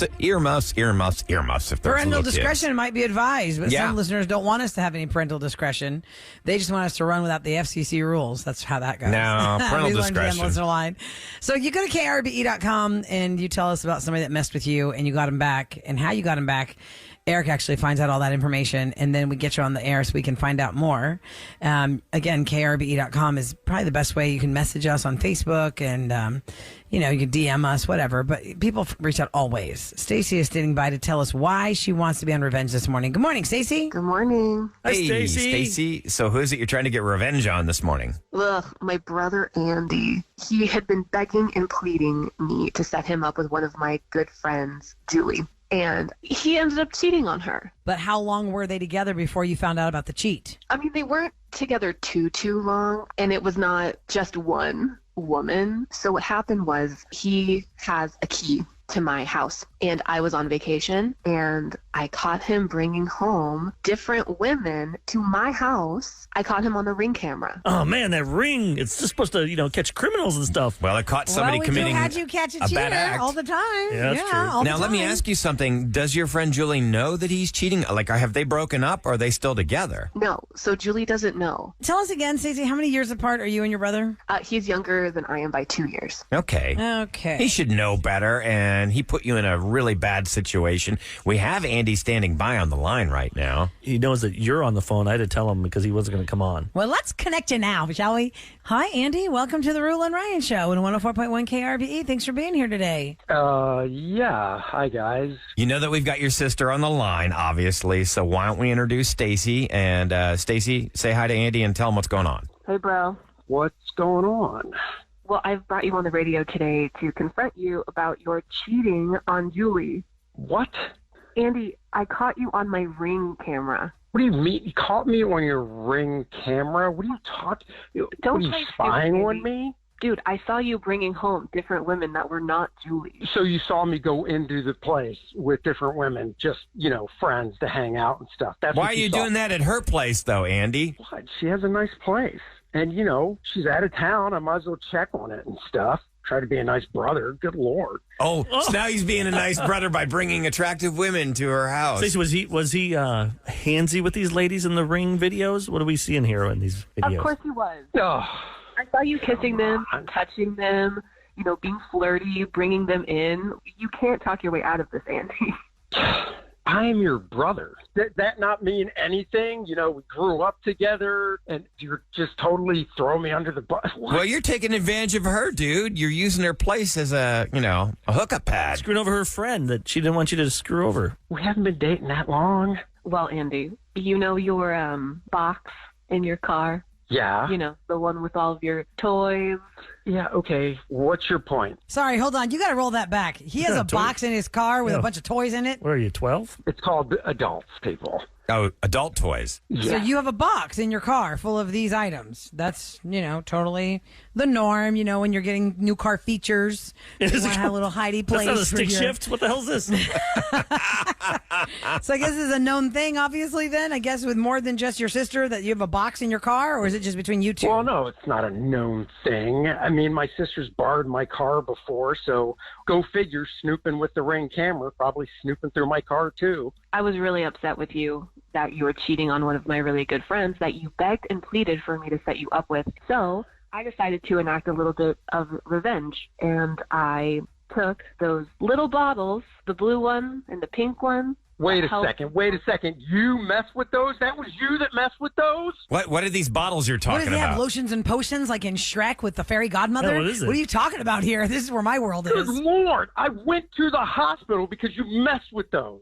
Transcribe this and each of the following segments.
So earmuffs. If there's Parental little discretion kids. might be advised, but Yeah. some listeners don't want us to have any parental discretion. They just want us to run without the FCC rules. That's how that goes. No, parental We learned discretion. on listener line. So you go to krbe.com and you tell us about somebody that messed with you and you got him back and how you got him back. Eric actually finds out all that information, and then we get you on the air so we can find out more. Again, krbe.com is probably the best way. You can message us on Facebook, and you can DM us, whatever. But people reach out always. Stacy is standing by to tell us why she wants to be on revenge this morning. Good morning, Stacy. Good morning. Hey, Stacey. Stacy. So who is it you're trying to get revenge on this morning? Ugh, my brother Andy. He had been begging and pleading me to set him up with one of my good friends, Julie. And he ended up cheating on her. But how long were they together before you found out about the cheat? I mean, they weren't together too long, and it was not just one woman. So what happened was he has a key to my house, and I was on vacation, and I caught him bringing home different women to my house. I caught him on the Ring camera. Oh, man, that Ring, it's just supposed to, catch criminals and stuff. Well, it caught somebody committing had you catch a a cheater bad act. all the time. Yeah, that's true. all Now, the let me time. ask you something. Does your friend Julie know that he's cheating? Like, have they broken up, or are they still together? No, so Julie doesn't know. Tell us again, Stacey, how many years apart are you and your brother? He's younger than I am by 2 years. Okay. Okay. He should know better, and he put you in a really bad situation. We have Andy standing by on the line right now. He knows that you're on the phone. I had to tell him because he wasn't going to come on. Well, let's connect you now, shall we? Hi, Andy. Welcome to the Roula and Ryan Show on 104.1 KRBE. Thanks for being here today. Yeah. Hi, guys. You know that we've got your sister on the line, obviously, so why don't we introduce Stacy? And Stacy, say hi to Andy and tell him what's going on. Hey, bro. What's going on? Well, I've brought you on the radio today to confront you about your cheating on Julie. What? Andy, I caught you on my Ring camera. What do you mean? You caught me on your Ring camera? What are you talking? Don't What, are you play spying stupid, on Andy. me? Dude, I saw you bringing home different women that were not Julie. So you saw me go into the place with different women, just, friends to hang out and stuff. That's Why what are you saw. doing that at her place, though, Andy? What? She has a nice place. And, she's out of town. I might as well check on it and stuff. Try to be a nice brother. Good Lord. Oh, so now he's being a nice brother by bringing attractive women to her house. Stacey, was he handsy with these ladies in the Ring videos? What are we seeing here in these videos? Of course he was. Oh, I saw you kissing them, on. touching them, being flirty, bringing them in. You can't talk your way out of this, Andy. I am your brother. Did that not mean anything? We grew up together, and you're just totally throwing me under the bus. What? Well, you're taking advantage of her, dude. You're using her place as a hookup pad. Screwing over her friend that she didn't want you to screw over. We haven't been dating that long. Well, Andy, your box in your car? Yeah. The one with all of your toys. Yeah, okay. What's your point? Sorry, hold on. You got to roll that back. He has Yeah, a box in his car with Yeah. a bunch of toys in it. What are you, 12? It's called adults, people. Oh, adult toys. Yeah. So you have a box in your car full of these items. That's, totally the norm, when you're getting new car features. You Is want it- to have a little hidey That's place. not a for stick your- shift? What the hell is this? So I guess it's a known thing, obviously, then, I guess, with more than just your sister, that you have a box in your car, or is it just between you two? Well, no, it's not a known thing. I mean, my sister's borrowed my car before, so go figure, snooping with the Ring camera, probably snooping through my car, too. I was really upset with you that you were cheating on one of my really good friends that you begged and pleaded for me to set you up with. So I decided to enact a little bit of revenge, and I took those little bottles, the blue one and the pink one. Wait that a helped- second. You messed with those? That was you that messed with those? What are these bottles you're What talking does he have, about? lotions and potions like in Shrek with the fairy godmother? Yeah, what is it? What are you talking about here? This is where my world Good is. Lord, I went to the hospital because you messed with those.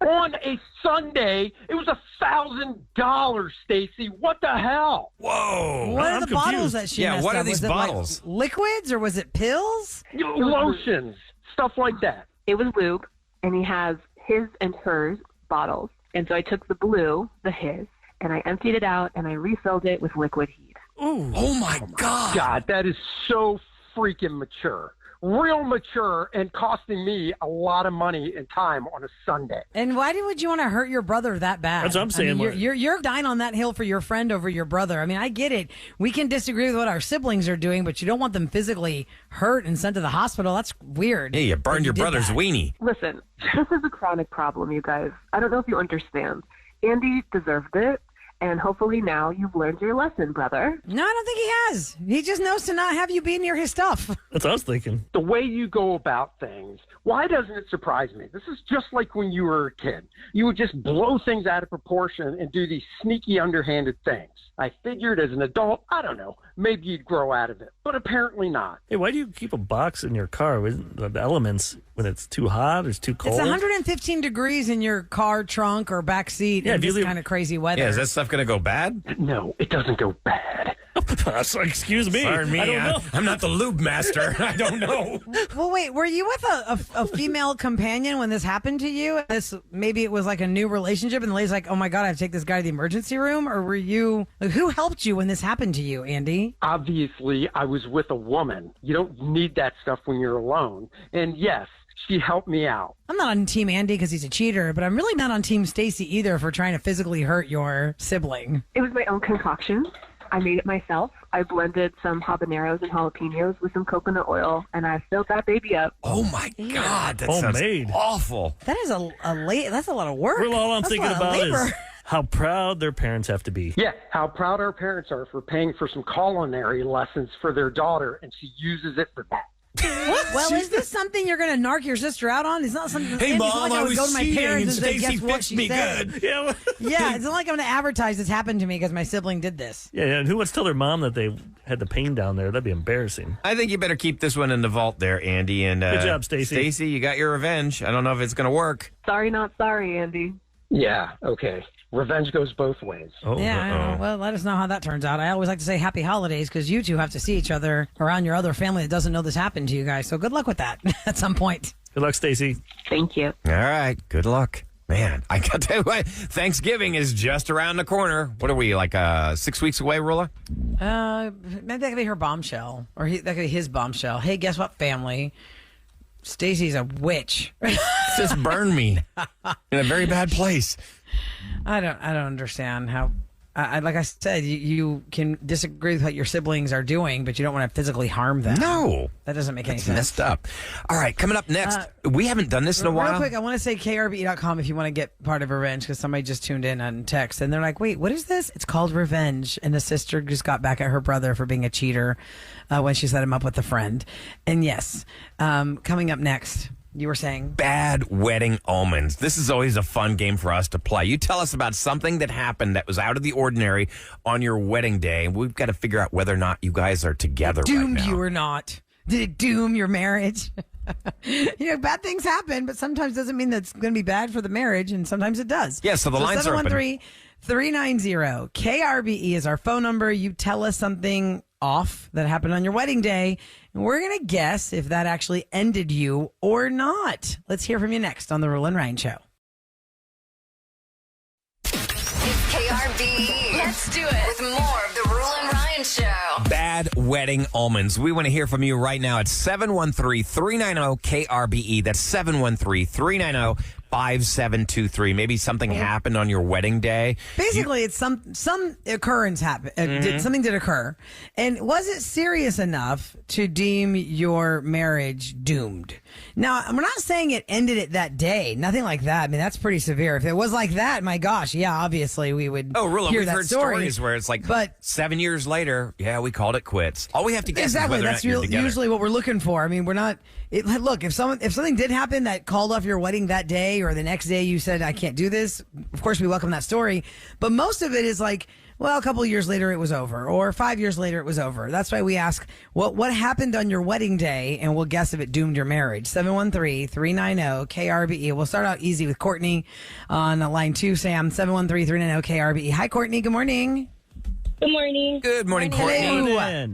On a Sunday, it was $1,000, Stacy. What the hell? Whoa. What are I'm the bottles confused. that she Yeah, messed what are up? these Was it, like, bottles? liquids, or was it pills? Lotions, stuff like that. It was lube, and he has his and hers bottles. And so I took the blue, his, and I emptied it out, and I refilled it with liquid heat. Ooh. Oh, my God. God, that is so freaking mature. real mature and costing me a lot of money and time on a Sunday. And why would you want to hurt your brother that bad? That's what I'm saying. I mean, you're dying on that hill for your friend over your brother. I mean, I get it. We can disagree with what our siblings are doing, but you don't want them physically hurt and sent to the hospital. That's weird. Hey, you burned your brother's weenie. Listen, this is a chronic problem, you guys. I don't know if you understand. Andy deserved it. And hopefully now you've learned your lesson, brother. No, I don't think he has. He just knows to not have you be near his stuff. That's what I was thinking. The way you go about things, why doesn't it surprise me? This is just like when you were a kid. You would just blow things out of proportion and do these sneaky, underhanded things. I figured as an adult, I don't know, maybe you'd grow out of it, but apparently not. Hey, why do you keep a box in your car with the elements when it's too hot or it's too cold? It's 115 degrees in your car trunk or back seat in this kind of crazy weather. Yeah, is that stuff going to go bad? No, it doesn't go bad. So, excuse me. Pardon me. I don't know. I'm not the lube master. I don't know. Well, wait, were you with a female companion when this happened to you? Maybe it was like a new relationship and the lady's like, oh my God, I have to take this guy to the emergency room? Or were you, who helped you when this happened to you, Andy? Obviously, I was with a woman. You don't need that stuff when you're alone. And yes, she helped me out. I'm not on Team Andy because he's a cheater, but I'm really not on Team Stacy either for trying to physically hurt your sibling. It was my own concoction. I made it myself. I blended some habaneros and jalapenos with some coconut oil, and I filled that baby up. Oh my God, that sounds awful. That is that's a lot of work. Really, all I'm That's thinking a lot of about labor. is how proud their parents have to be. Yeah, how proud our parents are for paying for some culinary lessons for their daughter, and she uses it for that. Well, is this something you're going to narc your sister out on? It's not something. Hey, Andy's Mom, not like I would was go to my parents and say, Stacy guess what fixed she me said. good. Yeah, Yeah, it's not like I'm going to advertise this happened to me because my sibling did this. yeah, and who wants to tell their mom that they had the pain down there? That'd be embarrassing. I think you better keep this one in the vault there, Andy. And Good job, Stacy. Stacy, you got your revenge. I don't know if it's going to work. Sorry, not sorry, Andy. Yeah, okay. Revenge goes both ways. Oh, Yeah, I know. Well, let us know how that turns out. I always like to say happy holidays because you two have to see each other around your other family that doesn't know this happened to you guys. So good luck with that at some point. Good luck, Stacy. Thank you. All right. Good luck. Man, I got to tell you what, Thanksgiving is just around the corner. What are we, like 6 weeks away, Roula? Maybe that could be her bombshell, or that could be his bombshell. Hey, guess what, family? Stacy's a witch. Just burned me in a very bad place. I don't understand how. Like I said, you can disagree with what your siblings are doing, but you don't want to physically harm them. No. That doesn't make any That's sense. messed up. All right, coming up next. We haven't done this in a while. Real quick, I want to say krbe.com if you want to get part of Revenge, because somebody just tuned in on text and they're like, wait, what is this? It's called Revenge. And the sister just got back at her brother for being a cheater when she set him up with a friend. And yes, coming up next, you were saying? Bad Wedding Omens. This is always a fun game for us to play. You tell us about something that happened that was out of the ordinary on your wedding day. We've got to figure out whether or not you guys are together Doomed right now. you or not. Did it doom your marriage? Bad things happen, but sometimes doesn't mean that it's going to be bad for the marriage, and sometimes it does. Yeah, so the lines are open. 713-390-KRBE is our phone number. You tell us something off that happened on your wedding day, and we're going to guess if that actually ended you or not. Let's hear from you next on the Roula and Ryan Show. It's KRBE. Let's do it with more of the Roula and Ryan Show. Bad Wedding Omens. We want to hear from you right now at 713-390-KRBE. That's 713-390-5723. Maybe something happened on your wedding day. Basically, it's some occurrence happened. Something did occur. And was it serious enough to deem your marriage doomed? Now, we're not saying it ended it that day. Nothing like that. I mean, that's pretty severe. If it was like that, my gosh, yeah, obviously we would Roula, hear we've that heard story. stories where it's like, but 7 years later, yeah, we called it quits. All we have to guess exactly, is whether that's or not you're together. usually what we're looking for. I mean, we're not. Look, if something did happen that called off your wedding that day, or the next day you said I can't do this, of course we welcome that story. But most of it is like, well, a couple of years later it was over, or 5 years later it was over. That's why we ask, what happened on your wedding day, and we'll guess if it doomed your marriage. 713-390-KRBE. We'll start out easy with Courtney on line 2, Sam. 713-390-KRBE. Hi, Courtney. Good morning. Good morning. Good morning, Courtney. Hello.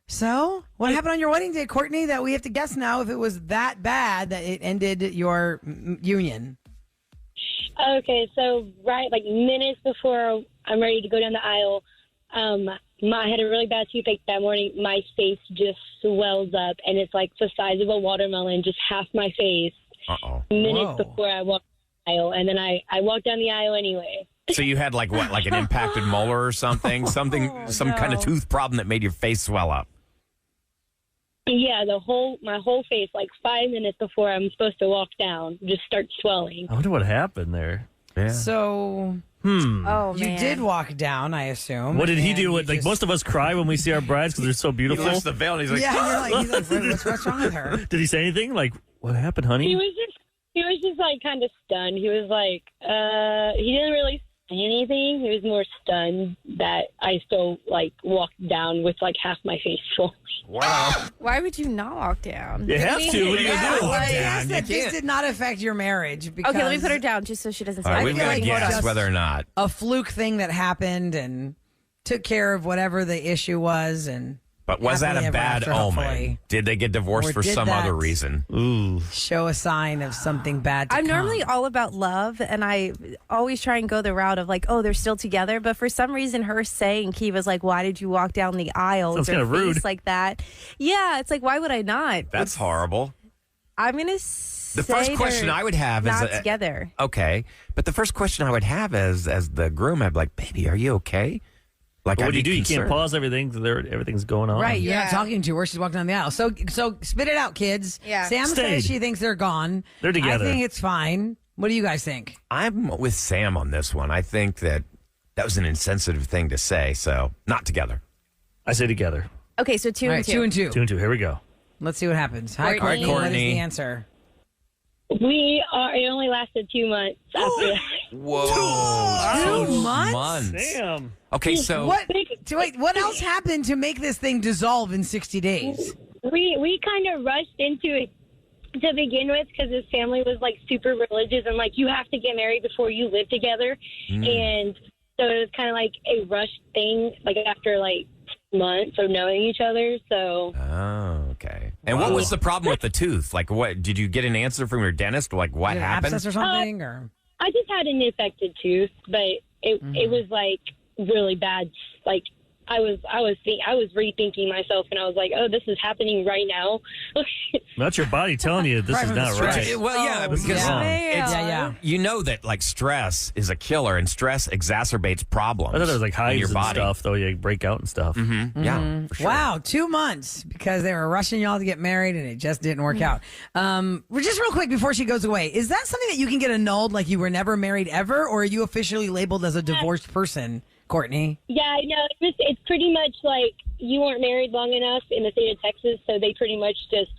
So, what happened on your wedding day, Courtney, that we have to guess now if it was that bad that it ended your union? Okay, so right, like minutes before I'm ready to go down the aisle, I had a really bad toothache that morning. My face just swells up, and it's like the size of a watermelon, just half my face. Minutes before I walked the aisle, and then I walked down the aisle anyway. So you had like an impacted molar or something, some kind of tooth problem that made your face swell up. Yeah, my whole face, like 5 minutes before I'm supposed to walk down, just starts swelling. I wonder what happened there. Yeah. So, Oh, you man. did walk down, I assume. What did he and do? you Like just- most of us cry when we see our brides because they're so He beautiful. lifts the veil and he's like, Yeah, and you're like, what's wrong with her? Did he say anything? Like, what happened, honey? He was just like kind of stunned. He was like, he didn't really say anything. He was more stunned that I still like walked down with like half my face full. wow. Why would you not walk down? You have to. What are you Yeah, going to do? well, down. yes, You that this can't. did not affect your marriage. Because Okay, let me put her down just so she doesn't say All right, I we've feel got to like guess just- whether or not. a fluke thing that happened and took care of whatever the issue was. And But was that happily a ever bad after, omen? hopefully. Did they get divorced Or for did some that- other reason? Ooh. show a sign of something bad to I'm come. normally all about love, and I always try and go the route of like, oh, they're still together. But for some reason, her saying, Kiva's like, why did you walk down the aisle Sounds with your kinda rude. face like that? Yeah, it's like, why would I not? That's horrible. I'm going to The first question I would have is not together. Okay, but the first question I would have is, as the groom, I'd be like, "Baby, are you okay?" Like, What I'd do you be do? You can't concerned. pause everything. Everything's going on. Right, you're not Yeah. talking to her. She's walking down the aisle. So spit it out, kids. Yeah. Sam Stayed. says she thinks they're gone. They're together. I think it's fine. What do you guys think? I'm with Sam on this one. I think that was an insensitive thing to say. So, not together. I say together. Okay, so two All and right, two. 2 and 2. 2 and 2. Here we go. Let's see what happens. Hi, Courtney. Courtney. All right, What is Courtney. the answer? It only lasted 2 months after that. Whoa. 2 months? Damn. Okay, so What else happened to make this thing dissolve in 60 days? We kind of rushed into it to begin with because his family was like super religious and like you have to get married before you live together, and so it was kind of like a rushed thing. Like after like months of knowing each other, so Oh, okay. And what was the problem with the tooth? Like, what did you get an answer from your dentist? Like, what An happened? abscess or something? Or I just had an infected tooth, but it was like really bad. Like I was rethinking myself, and I was like, oh, this is happening right now. That's your body telling you this Right is from the not stretch. right. Well, yeah, Oh, because wrong. it's, yeah. you know that like stress is a killer, and stress exacerbates problems. I thought it was like in hives your and body. stuff, though. You break out and stuff. Yeah, for sure. Wow, 2 months because they were rushing y'all to get married and it just didn't work out. Well, just real quick before she goes away, is that something that you can get annulled, like you were never married ever, or are you officially labeled as a divorced person, Courtney? Yeah, I know. It's pretty much like you weren't married long enough in the state of Texas, so they pretty much just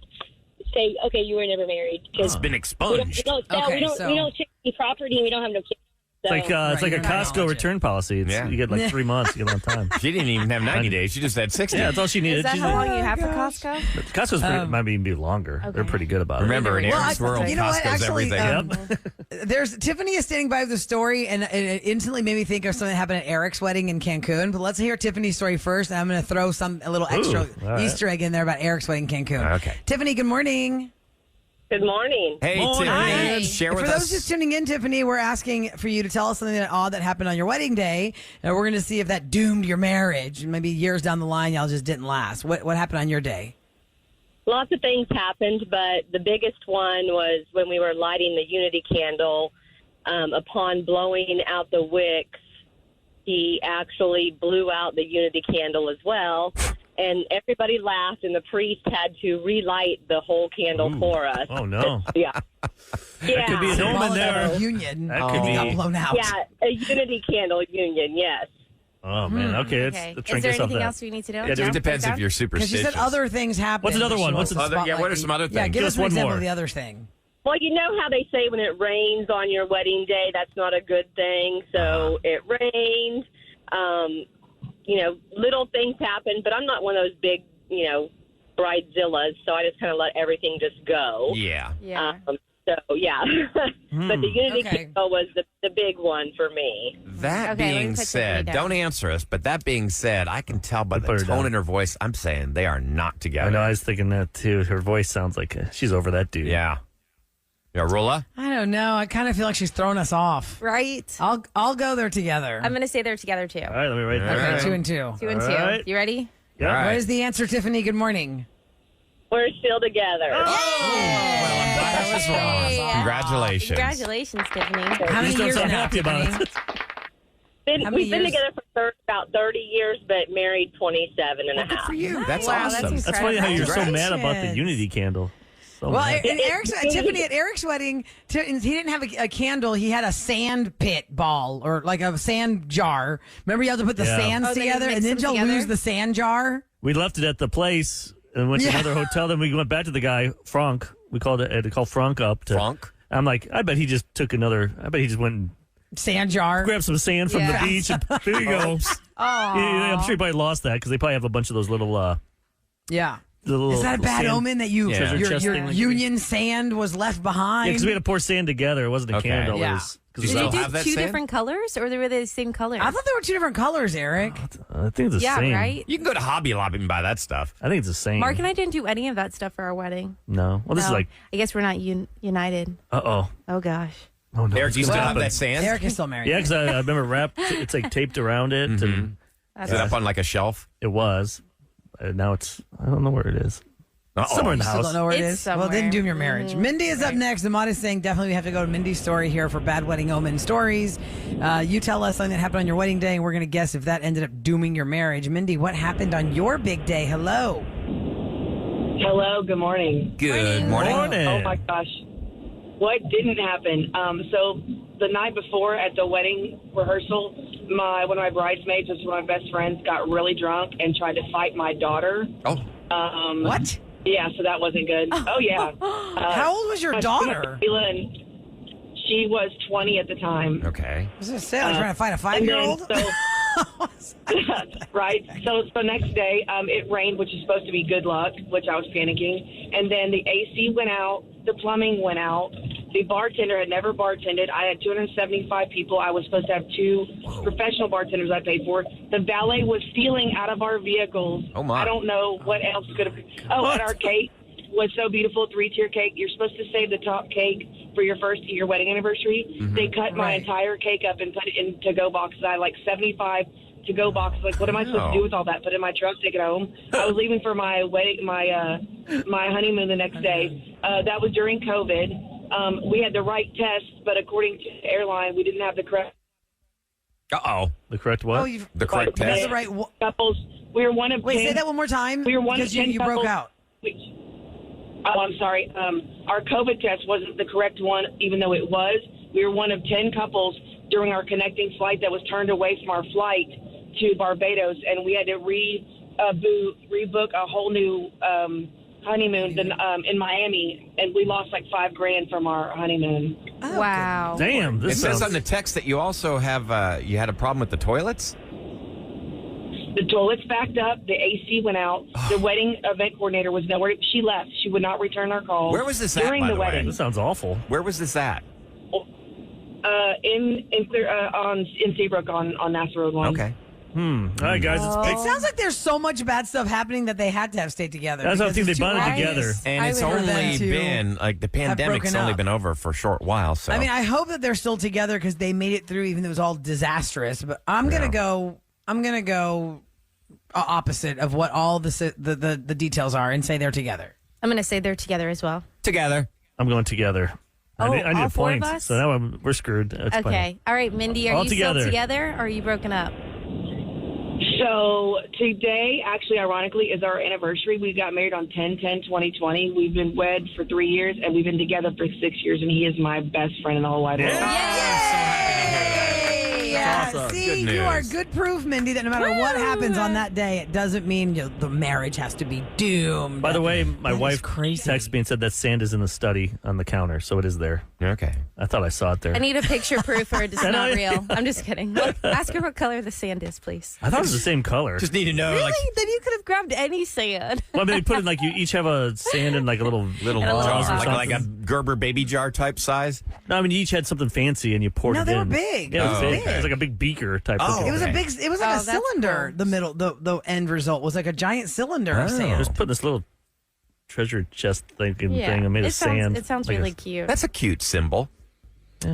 say, okay, you were never married. 'Cause It's been we expunged. don't sell, Okay, we don't so- share any property, and we don't have no kids. So. It's like you're a not Costco knowledgeable. return policy. Yeah. You get like 3 months. You get on time. She didn't even have 90 days. She just had 60. Yeah, that's all she needed. Is that She's how like- long you have for Costco? Costco's might even be longer. They're Okay. pretty good about it. Remember, in Well, Aaron's I- world, you know what, Costco's actually, everything. There's Tiffany is standing by with the story, and it instantly made me think of something that happened at Eric's wedding in Cancun. But let's hear Tiffany's story first, and I'm going to throw a little extra all right. Easter egg in there about Eric's wedding in Cancun. Okay. Tiffany, good morning. Good morning. Hey, Morning. Tiffany, Hi. share For with those us. just tuning in, Tiffany, we're asking for you to tell us something odd that happened on your wedding day, and we're going to see if that doomed your marriage. Maybe years down the line, y'all just didn't last. What happened on your day? Lots of things happened, but the biggest one was when we were lighting the unity candle. Upon blowing out the wicks, he actually blew out the unity candle as well. And everybody laughed, and the priest had to relight the whole candle for us. Oh, no. Yeah. Yeah. could be an omen Symbolic there. of a union. That could got be- blown out. Yeah, a unity candle union, yes. Oh, man. Okay. Let's Okay. drink Is there this up anything there. else we need to know? Yeah, It No? depends if you're Because superstitious. you said other things happened. What's another one? What's Other- yeah, what are some other Yeah, things? give Give us us an one example more. of the other thing. Well, you know how they say when it rains on your wedding day, that's not a good thing. So it rained. Little things happen, but I'm not one of those big, bridezillas. So I just kind of let everything just go. Yeah. Yeah. But the unity Okay. candle was the big one for me. That Okay, let me being put Tiffany said, down. don't answer us, but that being said, I can tell by Put the her tone down. in her voice, I'm saying they are not together. I know. I was thinking that, too. Her voice sounds like she's over that dude. Yeah. Yeah, Roula? I don't know. I kind of feel like she's throwing us off. Right? I'll go there together. I'm going to say they're together too. All right, let me write that. Okay, right. 2 and 2. 2 and 2. right. You ready? Yeah. All right. What is the answer, Tiffany? Good morning. We're still together. Well, I'm glad I was wrong. Hey. Congratulations. Congratulations, Tiffany. How many You years don't sound now, happy about Tiffany? it. How many We've been years? together for about 30 years, but married 27 and a Good half. for you. That's Wow, that's awesome. That's funny how you're so mad about the Congratulations. Unity candle. So Well, mad. at Tiffany, at Eric's wedding, he didn't have a candle. He had a sand pit ball or like a sand jar. Remember, you have to put the Yeah. sands Oh, then you together, mix and then them you'll together? lose the sand jar. We left it at the place and went to another hotel. Then we went back to the guy, Frank. We had to call Frank up. Frank? I'm like, I bet he just took another. I bet he just went and Sand jar. grabbed some sand from Yeah. the beach. And here you go. Yeah, I'm sure he probably lost that because they probably have a bunch of those little. Yeah. little Is that a bad sand- omen that you Yeah. your, Chest your thing like union sand was left Yeah, behind? because we had to pour sand together. It wasn't a Okay. candle. Yeah. It was, 'cause Do you Did still you do have that two sand? different colors, or they were the same color? I thought there were two different colors, Eric. I think it's the yeah, same. right? You can go to Hobby Lobby and buy that stuff. I think it's the same. Mark and I didn't do any of that stuff for our wedding. No. Well, this is No. like, I guess we're not united. oh. Oh, gosh. Oh, no. Eric, do you it's still gonna have happen. that sand? Eric is still married. Yeah, because I remember wrapped. It's like taped around it. And Is it up on like a shelf? it was. Now it's, I don't know where it is. Uh-oh. Somewhere in the Still house. don't know where it It's is. Well, it didn't somewhere. doom your marriage. Mindy is up next. The mod is saying definitely we have to go to Mindy's story here for Bad Wedding Omen stories. You tell us something that happened on your wedding day, and we're going to guess if that ended up dooming your marriage. Mindy, what happened on your big day? Hello. Hello, good morning. Good morning. Oh my gosh. What didn't happen? So the night before at the wedding rehearsal, one of my bridesmaids, was one of my best friends, got really drunk and tried to fight my daughter. Oh, What? Yeah, so that wasn't good. Oh yeah. How old was your daughter? And she was 20 at the time. okay. Was it trying to fight a And then, 5-year-old? right. So next day, it rained, which is supposed to be good luck, which I was panicking. And then the AC went out, the plumbing went out. The bartender had never bartended. I had 275 people. I was supposed to have 2 professional bartenders I paid for. The valet was stealing out of our vehicles. Oh, my. I don't know what else could have. Oh, and our cake was so beautiful, 3-tier cake. You're supposed to save the top cake for your wedding anniversary. They cut my entire cake up and put it in to-go boxes. I had like 75 to-go boxes. Like, what am I supposed to do with all that? Put it in my truck, take it home. I was leaving for my wedding, my honeymoon the next day. That was during COVID. We had the right test, but according to the airline, we didn't have the correct Uh-oh. The correct what? Oh, you've The correct that's test. the right. couples. We were one of Wait, 10. say that one more time. We were one of because 10 you broke couples. out. Oh, I'm sorry. Our COVID test wasn't the correct one, even though it was. We were one of 10 couples during our connecting flight that was turned away from our flight to Barbados, and we had to rebook a whole new honeymoon in Miami, and we lost like $5,000 from our honeymoon. Wow. Damn. It This says sounds, on the text that you also have, you had a problem with the toilets? The toilets backed up. The AC went out. The wedding event coordinator was nowhere. She left. She would not return our calls. Where was this at, during by the the way? wedding? this sounds awful. Where was this at? In Seabrook on Nassau Road 1. Okay. All right, guys. It's It big. sounds like there's so much bad stuff happening that they had to have stayed together. That's what I because think they it's two bonded artists. together. And I it's would prefer them only to been, like, the pandemic's broken only up. been over for a short while, so. I mean, I hope that they're still together because they made it through, even though it was all disastrous. But I'm gonna go opposite of what all the details are and say they're together. I'm going to say they're together as well. together. I'm going together. I Oh, need all a 4 of point. us? So now we're screwed. That's Okay. fine. All right, Mindy, are All you together. still together or are you broken up? So today, actually, ironically, is our anniversary. We got married on 10/10/2020. We've been wed for 3 years, and we've been together for 6 years, and he is my best friend in the whole wide world. Yeah, awesome. see, Good you are news. good proof, Mindy, that no matter what happens on that day, it doesn't mean the marriage has to be doomed. By the way, my That is wife crazy. texted me and said that sand is in the study on the counter, so it is there. Okay. I thought I saw it there. I need a picture proof or it's I know. not real. I'm just kidding. Look, ask her what color the sand is, please. I thought it was the same color. Just need to know, Really? like, Then you could have grabbed any sand. Well, I mean, they put in like you each have a sand in like a little little And a little jar, box. like a Gerber baby jar type size. No, I mean you each had something fancy and you poured No, it they were in. big. Yeah, it was Oh, big. okay. It was like a big beaker type. Oh, looking It was thing. it was like Oh, a that's cylinder. cool. The end result was like a giant cylinder of Oh. sand. Just putting this little treasure chest thing. Yeah. I made it of sand. It sounds Like really a- cute. That's a cute symbol.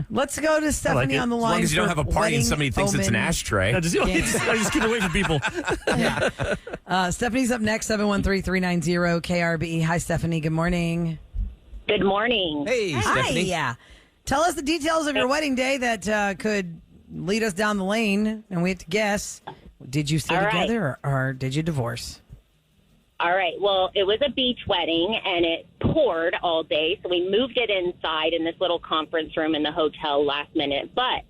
Let's go to Stephanie it. on the As line. long as you don't for have a party and Wedding somebody thinks it's an Omen. ashtray. I just keep away from people. Stephanie's up next, 713-390 KRBE. Hi, Stephanie. Good morning. Good morning. Hey, Stephanie. Hi. Tell us the details of your wedding day that could lead us down the lane, and we have to guess. Did you stay All right. together or did you divorce? All right. Well, it was a beach wedding, and it poured all day, so we moved it inside in this little conference room in the hotel last minute. But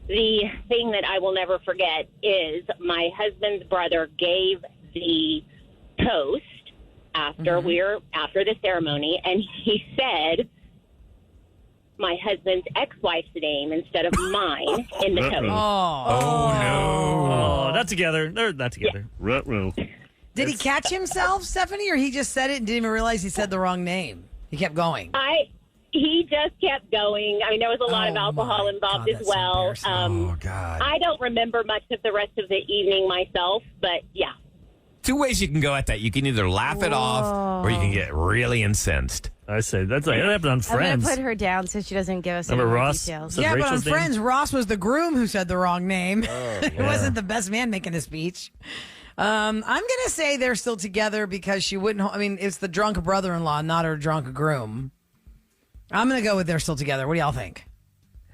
the thing that I will never forget is my husband's brother gave the toast after after the ceremony, and he said my husband's ex-wife's name instead of mine in the toast. Oh, no. Oh, not together. They're not together. Ruh-roh. Did he catch himself, Stephanie, or he just said it and didn't even realize he said the wrong name? He kept going. He just kept going. I mean, there was a lot of Oh, alcohol my involved God, as that's well. embarrassing. Oh, God. I don't remember much of the rest of the evening myself, but yeah. Two ways you can go at that. You can either laugh it off or you can get really incensed. I say that's like that happened on I'm Friends. gonna put her down so she doesn't give us any Remember more Ross? details. So Yeah, but on Rachel's name? Friends, Ross was the groom who said the wrong name. It wasn't the best man making a speech. I'm going to say they're still together because she wouldn't. I mean, it's the drunk brother-in-law, not her drunk groom. I'm going to go with they're still together. What do y'all think?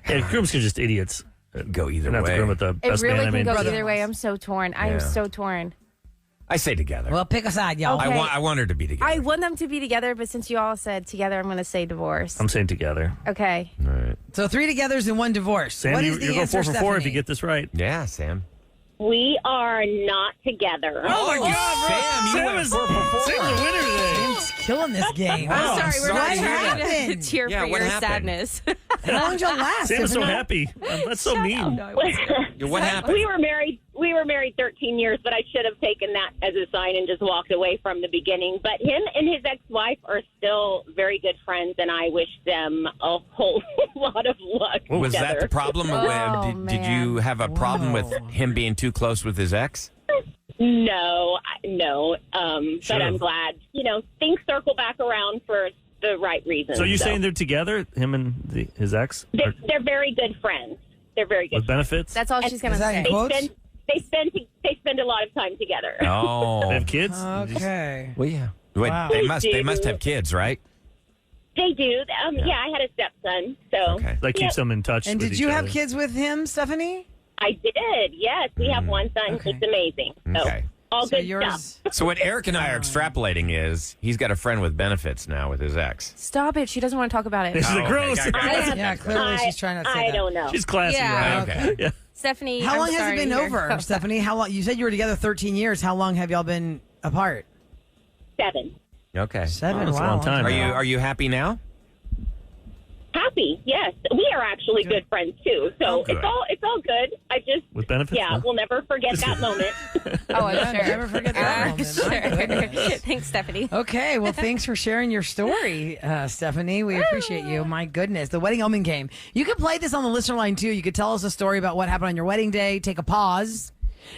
Yeah, grooms are just idiots. Go either Not the way. groom with the It best really man. I can mean, go brother- either way. I'm so torn. I am Yeah. so torn. I say together. Well, pick a side, y'all. Okay. I want her to be together. I want them to be together, but since you all said together, I'm going to say divorce. I'm saying together. Okay. All right. So 3 togethers and 1 divorce. Sam, What you, is the you're going answer, 4 for 4 if you Stephanie? get this right. Yeah, Sam. We are not together. Oh my God, Sam, you went 4 for 4. Sam's the winner today. Sam's killing this game. Wow. I'm sorry, we're sorry not to hear trying that. to happened? cheer Yeah, for what your happened? sadness. How long did y'all last? Sam is so Stephanie? happy. That's so mean. What happened? We were married 13 years, but I should have taken that as a sign and just walked away from the beginning. But him and his ex-wife are still very good friends, and I wish them a whole lot of luck Was together. that the problem? Oh, Did you have a problem with him being too close with his ex? No. Sure. But I'm glad, things circle back around for the right reasons. So you saying they're together, him and his ex? Or they're very good friends. They're very good with benefits? That's all she's going to Is that say. in quotes? They spend a lot of time together. Oh. They have kids? Okay. Well, yeah. Wait, Wow. they must have kids, right? They do. Yeah, I had a stepson, so Okay. That keeps them in touch. And with did each you have other. kids with him, Stephanie? I did. Yes, we have one son. Okay. It's amazing. So Okay. all So good yours. stuff. So what Eric and I are extrapolating is he's got a friend with benefits now with his ex. Stop it. She doesn't want to talk about it. This is Oh, gross. okay, got it. Yeah, clearly she's trying to say I that. don't know. She's classy, Yeah. right? Okay. Yeah. Stephanie, How I'm long has sorry it been to hear- over, Stephanie? How long? You said you were together 13 years. How long have y'all been apart? 7. Okay. 7. that's a wow. long time. Are you happy now? Happy, yes. We are actually good friends too. So Oh, good. it's all good. I just With benefits? yeah, Huh? we'll never forget that moment. Oh, I'm Yeah, sure. never forget that I'm moment. My goodness. sure. Thanks, Stephanie. Okay, well, thanks for sharing your story, Stephanie. We appreciate you. My goodness, the Wedding Omen Game. You could play this on the listener line, too. You could tell us a story about what happened on your wedding day, take a pause,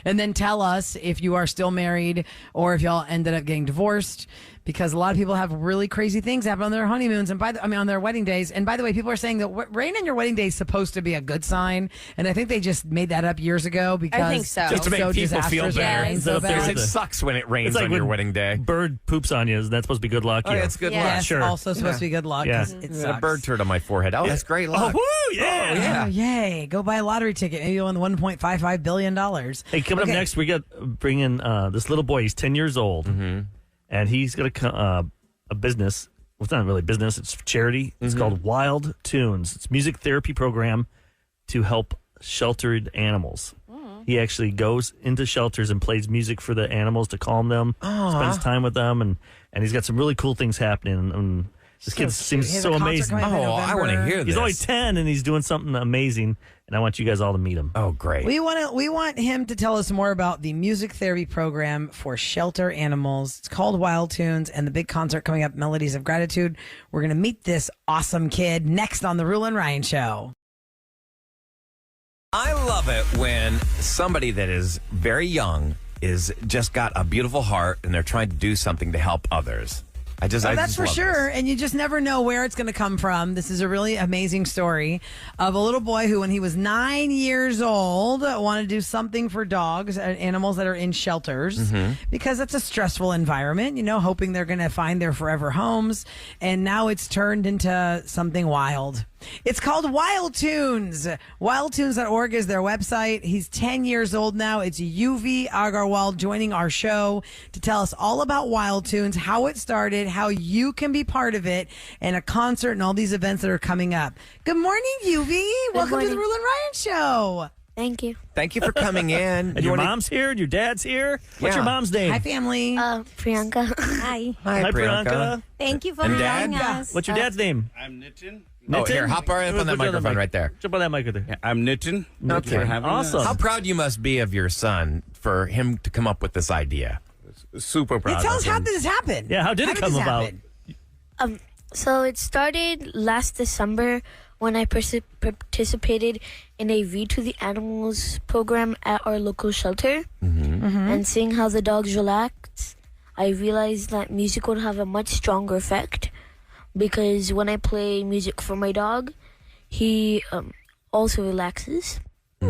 and then tell us if you are still married or if y'all ended up getting divorced. Because a lot of people have really crazy things happen on their honeymoons and on their wedding days. And by the way, people are saying that rain on your wedding day is supposed to be a good sign. And I think they just made that up years ago because I think so. Just to make people feel disastrous better. and rain so Is that Because bad. it sucks when it rains It's like on your when wedding day. Bird poops on you. That's supposed to be good luck. Oh, yeah, it's good Yeah. luck. Yes, Sure. also supposed to be good luck. Yeah. 'Cause it I got sucks. a bird turd on my forehead. Oh, that's great Oh, luck. woo! Yeah. Yeah. Oh, yay. Go buy a lottery ticket. Maybe you'll win $1.55 billion. Hey, coming up next, we got bringing this little boy. He's 10 years old, and he's got a business. Well, it's not really business. It's charity. It's called Wild Tunes. It's a music therapy program to help sheltered animals. He actually goes into shelters and plays music for the animals to calm them, spends time with them, and he's got some really cool things happening. And this kid seems He has so a concert amazing. coming up in Oh, I want to November. hear this. He's only 10, and he's doing something amazing, and I want you guys all to meet him. Oh, great. We want him to tell us more about the music therapy program for shelter animals. It's called Wild Tunes, and the big concert coming up, Melodies of Gratitude. We're going to meet this awesome kid next on the Roula and Ryan Show. I love it when somebody that is very young is just got a beautiful heart and they're trying to do something to help others. That's for love sure. this. And you just never know where it's going to come from. This is a really amazing story of a little boy who, when he was 9 years old, wanted to do something for dogs, animals that are in shelters, because it's a stressful environment, hoping they're going to find their forever homes. And now it's turned into something wild. It's called Wild Tunes. WildTunes.org is their website. He's 10 years old now. It's Yuvi Agarwal joining our show to tell us all about Wild Tunes, how it started, how you can be part of it, and a concert and all these events that are coming up. Good morning, Yuvi. Welcome to the Roula and Ryan Show. Thank you. Thank you for coming in. And your mom's here, and your dad's here. What's your mom's name? Hi, family. Priyanka. Hi. Hi, Priyanka. Thank you for And having Dad? us. What's your dad's name? I'm Nitin. Oh, here, hop right up on that microphone right there. Jump on that mic right there. I'm Nitin. Okay. For having Awesome. How proud you must be of your son for him to come up with this idea. us. Super proud. Tell of us, how him. did this happen? Yeah, how did it come this about? happen? So it started last December when I participated in a V to the Animals program at our local shelter. And seeing how the dogs relaxed, I realized that music would have a much stronger effect, because when I play music for my dog, he also relaxes. So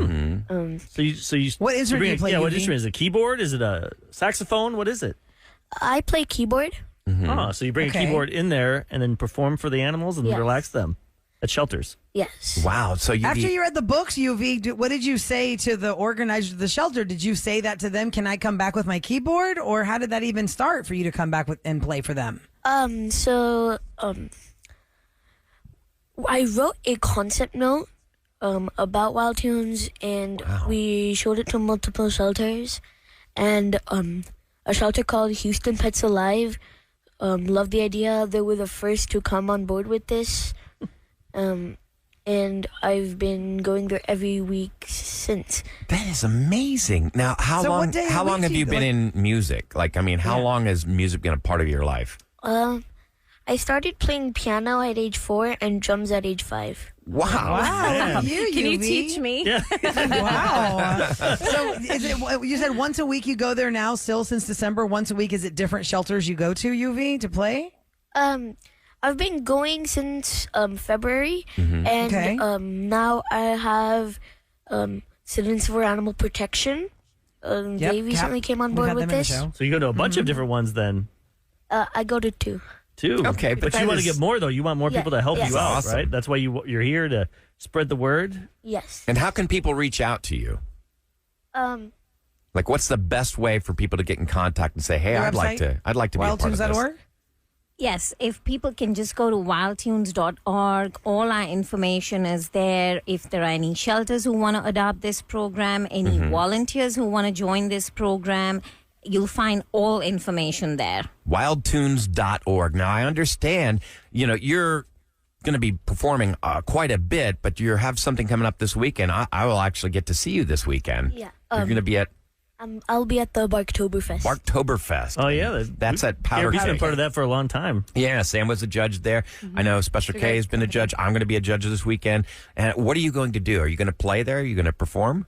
you What instrument do you play, Yeah, what Yuvi? instrument is it? A keyboard? Is it a saxophone? What is it? I play keyboard. Oh, so you bring Okay. a keyboard in there and then perform for the animals and Yes. relax them at shelters. Yes. Wow. So you After you read the books, UV, what did you say to the organizers of the shelter? Did you say that to them? Can I come back with my keyboard? Or how did that even start for you to come back with and play for them? I wrote a concept note about Wild Tunes, and we showed it to multiple shelters. And a shelter called Houston Pets Alive loved the idea. They were the first to come on board with this. And I've been going there every week since. That is amazing. Now, how So what long? day of How the long week have do you you been in music? Like, I mean, how long has music been a part of your life? I started playing piano at age 4 and drums at age 5. Wow. Wow, look at you, Can you UV. teach me? Yeah. Wow. So is it, you said once a week you go there now, still since December, once a week. Is it different shelters you go to, UV, to play? I've been going since February, and Okay. now I have Citizens for Animal Protection. They recently came on We've board had with them in the this. show. So you go to a bunch of different ones then, I go to 2. too. Okay, but but that you want to is- get more though. You want more Yeah, people to help yes. you out, Awesome. right? That's why you're here to spread the word. Yes. And how can people reach out to you? Like, what's the best way for people to get in contact and say, "Hey, Your I'd like website? to be a part of this." WildTunes.org? Yes, if people can just go to wildtunes.org, all our information is there. If there are any shelters who want to adopt this program, any volunteers who want to join this program, you'll find all information there. Wildtunes.org. Now, I understand, you're going to be performing quite a bit, but you have something coming up this weekend. I will actually get to see you this weekend. Yeah. You're going to be at I'll be at the Barktoberfest. Barktoberfest. Oh yeah, That's at Powder He's been Cake. part of that for a long time. Yeah, Sam was a judge there. I know Special K has been a judge. I'm going to be a judge this weekend. And what are you going to do? Are you going to play there? Are you going to perform?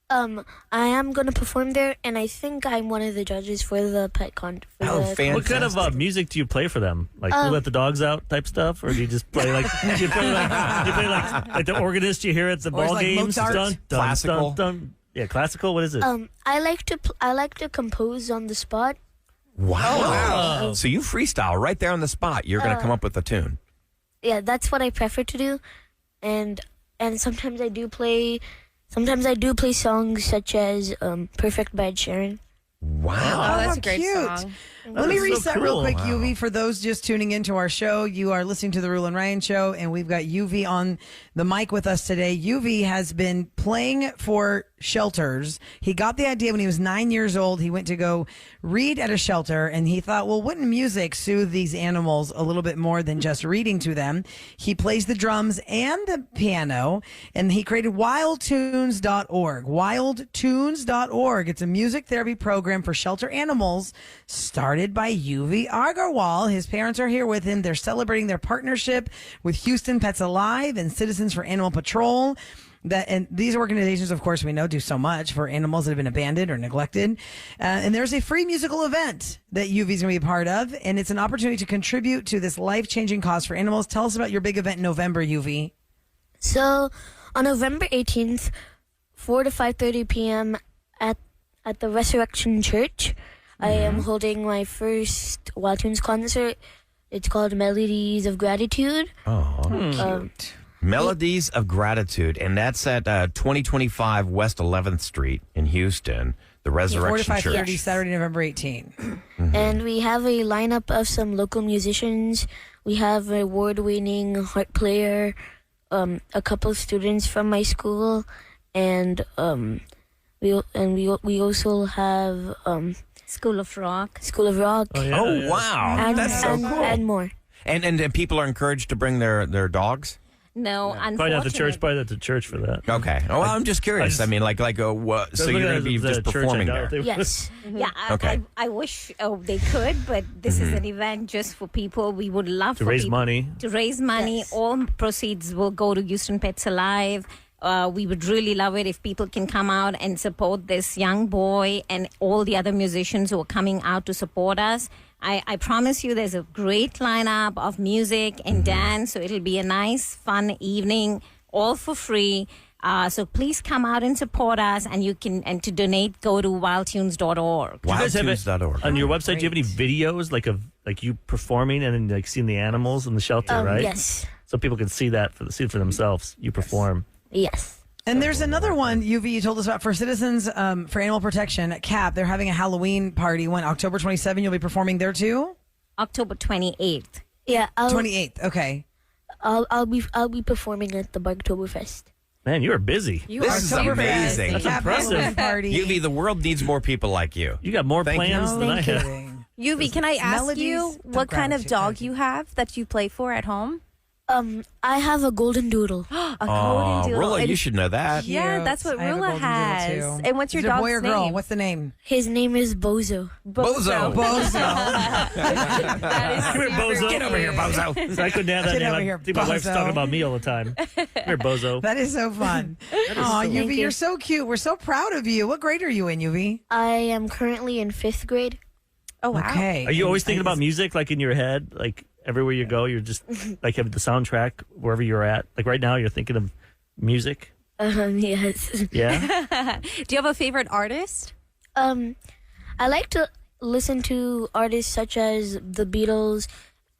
I am going to perform there, and I think I'm one of the judges for the pet con. Fantastic. What kind of music do you play for them? Like you let the dogs out type stuff, or do you just play like you play like the organist you hear at the Or it's ball like games? Mozart? Dun, dun, Classical? dun, dun. Yeah, classical. What is it? I like to compose on the spot. Wow. So you freestyle right there on the spot. You're going to come up with a tune. Yeah, that's what I prefer to do, and sometimes I do play. Sometimes I do play songs such as "Perfect" by Ed Sheeran. Wow. Oh, that's how a great cute. song. Let me That's so reset real cool. quick, Wow. UV. For those just tuning into our show, you are listening to the Roula and Ryan Show, and we've got UV on the mic with us today. UV has been playing for shelters. He got the idea when he was 9 years old. He went to go read at a shelter, and he thought, well, wouldn't music soothe these animals a little bit more than just reading to them? He plays the drums and the piano, and he created wildtunes.org. Wildtunes.org. It's a music therapy program for shelter animals started by Yuvi Agarwal. His parents are here with him. They're celebrating their partnership with Houston Pets Alive and Citizens for Animal Patrol. And these organizations, of course, we know do so much for animals that have been abandoned or neglected. And there's a free musical event that Yuvi's going to be a part of, and it's an opportunity to contribute to this life-changing cause for animals. Tell us about your big event in November, Yuvi. So on November 18th, 4 to 5:30 p.m. at the Resurrection Church, I am holding my first Wild Tunes concert. It's called Melodies of Gratitude. Oh, cute. Melodies of Gratitude, and that's at 2025 West 11th Street in Houston, the Resurrection 4 to 5:30, Church. Saturday, November 18th. And we have a lineup of some local musicians. We have an award-winning harp player, a couple of students from my school, and we also have School of Rock. Oh, wow. That's so cool. And more. And people are encouraged to bring their dogs? No, Probably not the church. Probably not the church for that. Okay. Oh, well, I'm just curious. I mean, what? So you're going to be just performing there? Yes. Yeah, Okay. I wish they could, but this is an event just for people. We would love To for raise people money. To raise money. Yes. All proceeds will go to Houston Pets Alive. We would really love it if people can come out and support this young boy and all the other musicians who are coming out to support us. I promise you there's a great lineup of music and dance, so it'll be a nice, fun evening, all for free. So please come out and support us, and to donate, go to wildtunes.org. Wildtunes.org. On your website, do you have any videos of you performing and then seeing the animals in the shelter, right? Yes. So people can see it for themselves. You perform. Yes. And there's another one, Yuvi, you told us about for Citizens for Animal Protection at CAP. They're having a Halloween party. When October 27, you'll be performing there too? October 28th. Yeah. 28th. Okay. I'll be performing at the Barktoberfest. Man, you are busy. This is amazing. That's CAP impressive. Halloween party. Yuvi, the world needs more people like you. You got more Thank you. plans than I have. Yuvi, can I ask Melodies you of what kind of Gratitude. dog you have that you play for at home? I have a golden doodle. A golden doodle. Rula, And- you should know that. Yeah, that's what I have a Roula golden doodle, has. too. And what's your Is it a dog's boy or girl? name? What's the name? His name is Bozo. Bozo. Bozo. That is Come here, super Bozo. Get over here, cute. Bozo. I couldn't have that Get name. over I here, think my wife's Bozo. talking about me all the time. Come here, Bozo. That is so fun. Aw, Thank Yuvi, you. you're so cute. We're so proud of you. What grade are you in, Yuvi? I am currently in 5th grade. Oh, wow. Okay. Are you always thinking And- about music, like in your head, like everywhere you go? You're just like have the soundtrack wherever you're at. Like right now, you're thinking of music. Yes. Yeah. Do you have a favorite artist? I like to listen to artists such as the Beatles,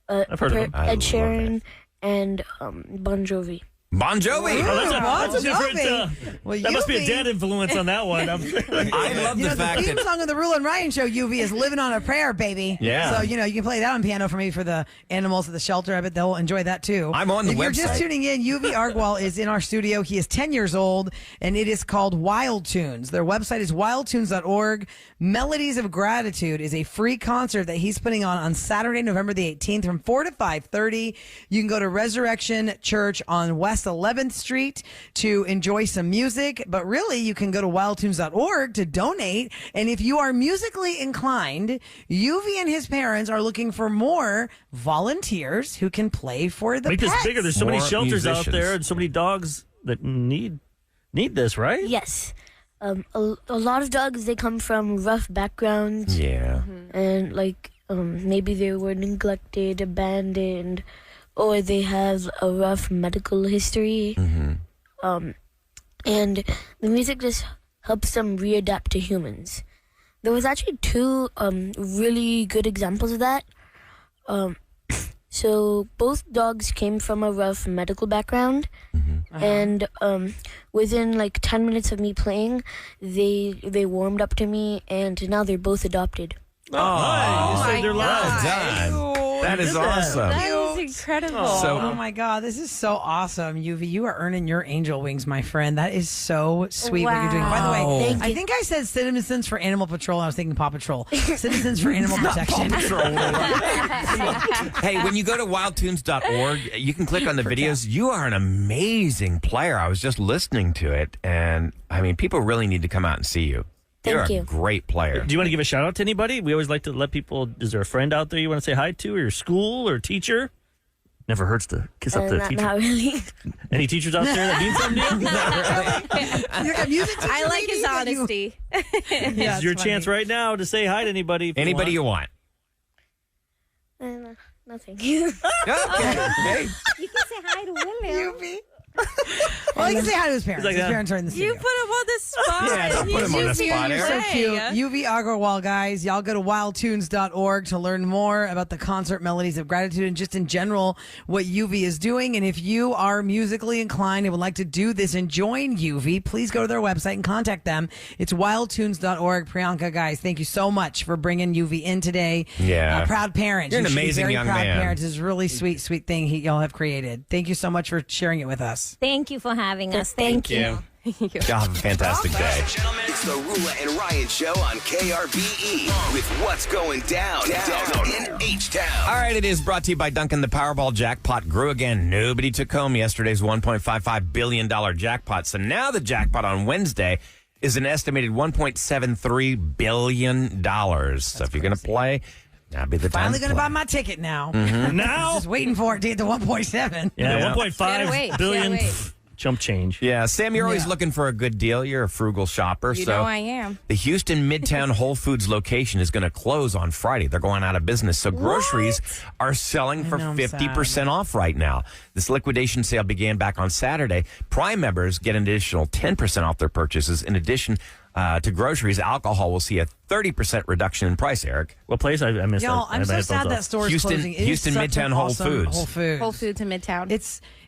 I've heard of them. I Ed love Sheeran, and Bon Jovi. Bon Jovi. Bon That's a different. Jovi. Well, that must be a Yuvi- dad influence on that one. I love You the know, the fact theme that song of the Rula and Ryan show, Yuvi, is Living on a Prayer, baby. Yeah. So, you can play that on piano for me for the animals at the shelter. I bet they'll enjoy that too. I'm on the If you're just website. tuning in, Yuvi Argwal is in our studio. He is 10 years old, and it is called Wild Tunes. Their website is wildtunes.org. Melodies of Gratitude is a free concert that he's putting on Saturday, November the 18th from 4 to 5:30. You can go to Resurrection Church on West 11th Street to enjoy some music, but really you can go to wildtunes.org to donate. And if you are musically inclined, Yuvi and his parents are looking for more volunteers who can play for the Make this pets. bigger. There's so many More shelters out musicians. there, and so many dogs that need this, right? Yes. A lot of dogs, they come from rough backgrounds. yeah. And maybe they were neglected, abandoned, or they have a rough medical history. And the music just helps them readapt to humans. There was actually 2 really good examples of that. So both dogs came from a rough medical background, and within 10 minutes of me playing, they warmed up to me, and now they're both adopted. Oh, you saved their Well lives. done. That is did that. awesome. That is incredible. So- Oh my God, this is so awesome, Yuvi. You are earning your angel wings, my friend. That is so sweet what you're doing. By the Wow. way, Thank I you. think I said Citizens for Animal Patrol. I was thinking Paw Patrol. Citizens for Animal Protection. Hey, when you go to wildtunes.org, you can click on the videos. You are an amazing player. I was just listening to it, and I mean, people really need to come out and see you. You're Thank a you. great player. Do you want to give a shout out to anybody? We always like to let people. Is there a friend out there you want to say hi to, or your school or teacher? Never hurts to kiss up the teacher. Not really. Any teachers out there that mean something to you? I like his honesty. This is your chance right now to say hi to anybody. Anybody you want. Nothing. Okay. Hey. You can say hi to William. Well, he can say hi to his parents. Like His that. parents are in the studio. You put him on the spot. Yeah, don't put him on the spot, You're Eric. so cute. Yuvi Agarwal, guys. Y'all go to wildtunes.org to learn more about the concert Melodies of Gratitude and just in general what Yuvi is doing. And if you are musically inclined and would like to do this and join Yuvi, please go to their website and contact them. It's wildtunes.org. Priyanka, guys, thank you so much for bringing Yuvi in today. Yeah. Proud parents. You're an You should be amazing very young proud man. parents. It's a really sweet, sweet thing y'all have created. Thank you so much for sharing it with us. Thank you for having us. Thank you. Y'all have a fantastic day. It's the Roula and Ryan Show on KRBE with what's going down in H-Town. All right, it is brought to you by Duncan. The Powerball jackpot grew again. Nobody took home yesterday's $1.55 billion jackpot. So now the jackpot on Wednesday is an estimated $1.73 billion. So if you're going to play, that'd be the time. Finally to going to play. buy my ticket now. Now? Just waiting for it to get to 1.7. Yeah, Yeah. 1.5 billion. Can't wait. pff, Chump change. Yeah, Sam, you're always Yeah. looking for a good deal. You're a frugal shopper. You so know I am. the Houston Midtown Whole Foods location is going to close on Friday. They're going out of business. So groceries are selling for know, I'm 50% off right now. This liquidation sale began back on Saturday. Prime members get an additional 10% off their purchases. In addition to groceries, alcohol will see a 30% reduction in price, Eric. What place? I missed Y'all, that. I'm I so had sad those that off. store is Houston- closing. It is Houston such Midtown an Whole awesome Foods. Whole Foods. Whole Foods in Midtown.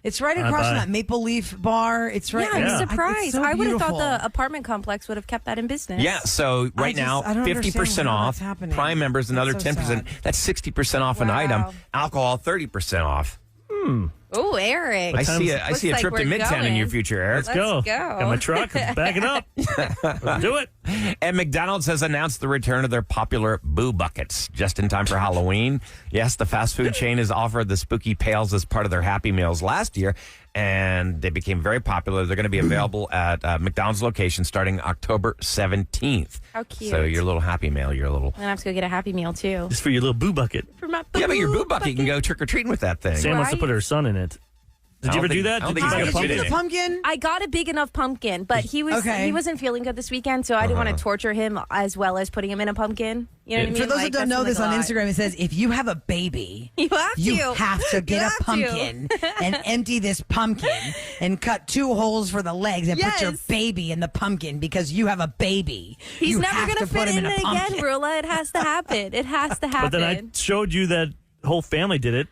It's right across buy. from that Maple Leaf bar. It's right. Yeah, I'm Yeah. surprised. It's so I would have thought beautiful. the apartment complex would have kept that in business. Yeah, so right now, I don't 50% understand how off. that's happening. Prime members, another That's so 10%. sad. That's 60% off an Wow. item. Alcohol, 30% off. Oh, Eric. I see a Looks like trip to we're Midtown in going. your future, Eric. Let's go. Let's go. Got my truck. Back it up. Let's do it. And McDonald's has announced the return of their popular Boo Buckets just in time for Halloween. Yes, the fast food chain has offered the Spooky Pails as part of their Happy Meals last year, and they became very popular. They're going to be available at McDonald's location starting October 17th. How cute. So your little Happy Meal, your little... I'm going to have to go get a Happy Meal, too. Just for your little boo bucket. For my Yeah, but your Boo Bucket, you can go trick-or-treating with that thing. Sam wants to Right. put her son in it. Did I you don't ever do think- that? I don't Did think you he's get a gonna Did you fit get pumpkin? a pumpkin? I got a big enough pumpkin, but he wasn't feeling good this weekend, so I didn't want to torture him as well as putting him in a pumpkin. You know what I mean? For those Like, that don't that know seems this like on a lot. Instagram, it says if you have a baby, You have to. you have to get You a have to. pumpkin and empty this pumpkin and cut 2 holes for the legs and put your Yes. baby in the pumpkin because you have a baby. He's You never have going to put fit him in a it again, pumpkin. Roula. It has to happen. It has to happen. But then I showed you that whole family did it.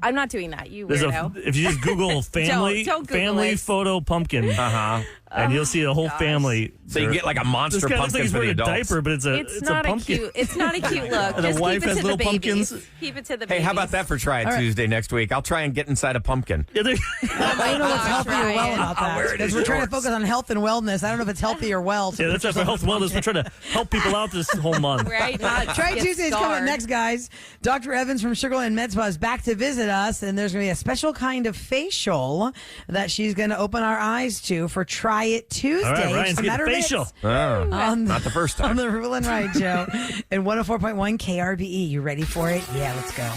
I'm not doing that, you There's weirdo. if you just Google family Don't Google family it. photo pumpkin, and you'll see a whole family. So you can get like a monster This guy looks pumpkin like he's for the wearing a adults. diaper, but it's It's a not a pumpkin. cute. It's not a cute look. And the Just wife keep it has to the little babies. pumpkins. Keep it to the Hey, babies. how about that for Try It Tuesday next week? I'll try and get inside a pumpkin. Yeah, they- I don't know what's healthy or well about I'll wear that it because as we're trying to shorts. focus on health and wellness. I don't know if it's healthy or well. So yeah, that's for health and wellness. We're trying to help people out this whole month. Right? Not Try get Tuesday is coming up scarred. next, guys. Dr. Evans from Sugarland Med Spa is back to visit us, and there's going to be a special kind of facial that she's going to open our eyes to for Try It Tuesday. All right, Ryan's Just a getting matter of facial. minutes Oh, not the first time. on the Rule and Ride Show and 104.1 KRBE. You ready for it? Yeah, let's go.